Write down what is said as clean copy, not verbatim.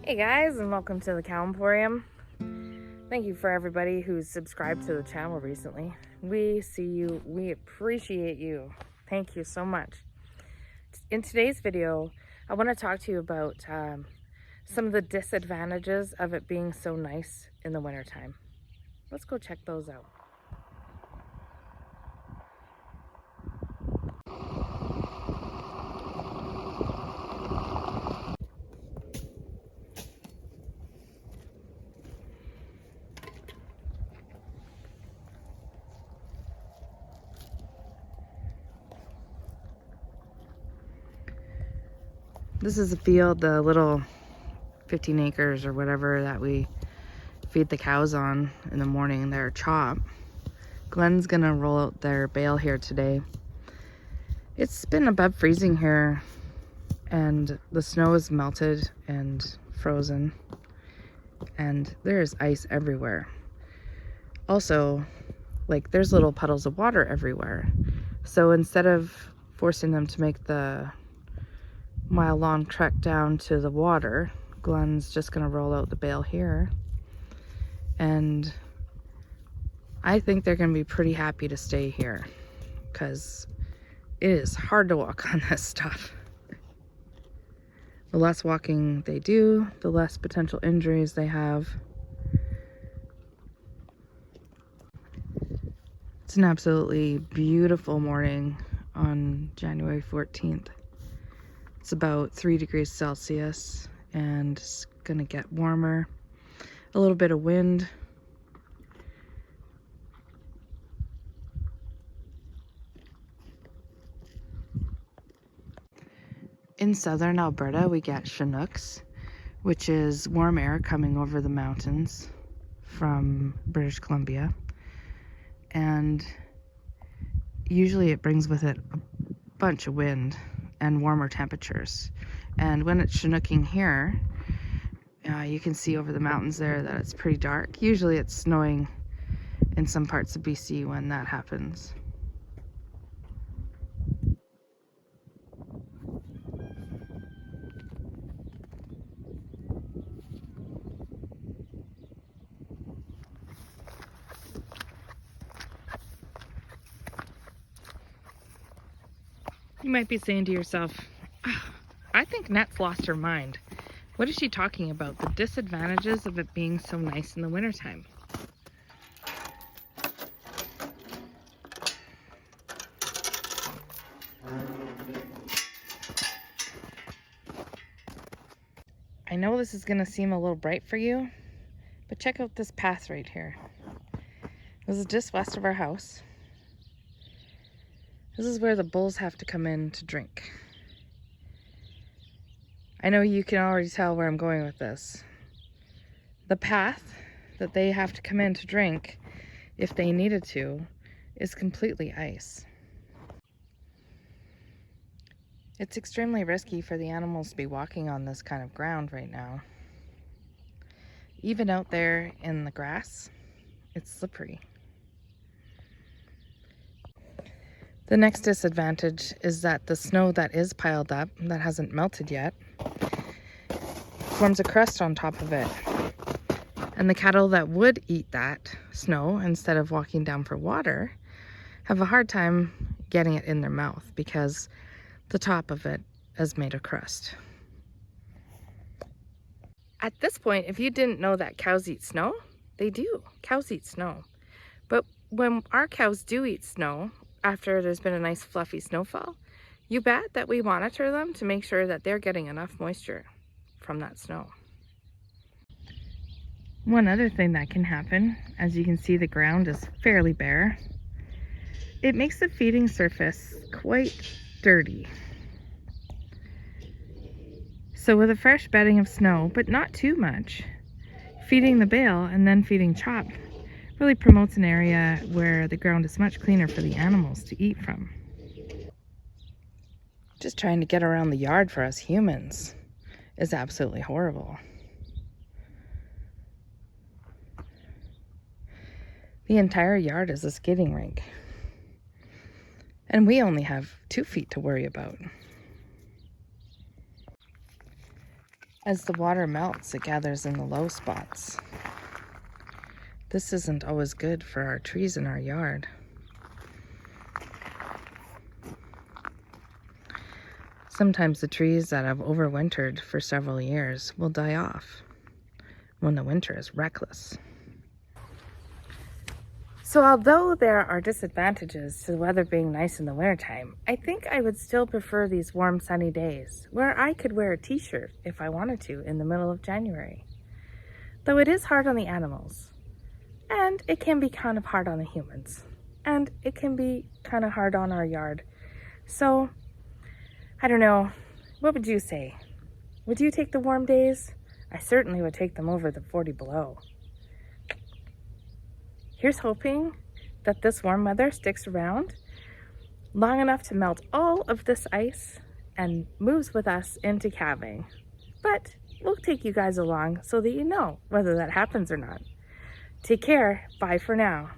Hey guys, and welcome to the Cow Emporium. Thank you for everybody who's subscribed to the channel recently. We see you, we appreciate you. Thank you so much. In today's video, I want to talk to you about some of the disadvantages of it being so nice in the wintertime. Let's go check those out. This is a field, the little 15 acres or whatever that we feed the cows on in the morning. They're chop. Glenn's gonna roll out their bale here today. It's been above freezing here and the snow is melted and frozen and there's ice everywhere. Also, like, there's little puddles of water everywhere. So instead of forcing them to make the mile-long trek down to the water, Glenn's just gonna roll out the bale here. And I think they're gonna be pretty happy to stay here because it is hard to walk on this stuff. The less walking they do, the less potential injuries they have. It's an absolutely beautiful morning on January 14th. It's about 3 degrees Celsius and it's gonna get warmer. A little bit of wind. In southern Alberta, we get Chinooks, which is warm air coming over the mountains from British Columbia. And usually it brings with it a bunch of wind and warmer temperatures. And when it's Chinooking here, you can see over the mountains there that it's pretty dark. Usually it's snowing in some parts of BC when that happens. You might be saying to yourself, I think Net's lost her mind. What is she talking about? The disadvantages of it being so nice in the wintertime. I know this is going to seem a little bright for you, but check out this path right here. This is just west of our house. This is where the bulls have to come in to drink. I know you can already tell where I'm going with this. The path that they have to come in to drink, if they needed to, is completely ice. It's extremely risky for the animals to be walking on this kind of ground right now. Even out there in the grass, it's slippery. The next disadvantage is that the snow that is piled up, that hasn't melted yet, forms a crust on top of it. And the cattle that would eat that snow instead of walking down for water have a hard time getting it in their mouth because the top of it is made of crust. At this point, if you didn't know that cows eat snow, they do. Cows eat snow. But when our cows do eat snow, after there's been a nice fluffy snowfall, you bet that we monitor them to make sure that they're getting enough moisture from that snow. One other thing that can happen, as you can see the ground is fairly bare, it makes the feeding surface quite dirty. So with a fresh bedding of snow, but not too much, feeding the bale and then feeding chop really promotes an area where the ground is much cleaner for the animals to eat from. Just trying to get around the yard for us humans is absolutely horrible. The entire yard is a skating rink. And we only have 2 feet to worry about. As the water melts, it gathers in the low spots. This isn't always good for our trees in our yard. Sometimes the trees that have overwintered for several years will die off when the winter is reckless. So although there are disadvantages to the weather being nice in the wintertime, I think I would still prefer these warm sunny days where I could wear a t-shirt if I wanted to in the middle of January. Though it is hard on the animals, and it can be kind of hard on the humans, and it can be kind of hard on our yard. So, I don't know, what would you say? Would you take the warm days? I certainly would take them over the 40 below. Here's hoping that this warm weather sticks around long enough to melt all of this ice and moves with us into calving. But we'll take you guys along so that you know whether that happens or not. Take care. Bye for now.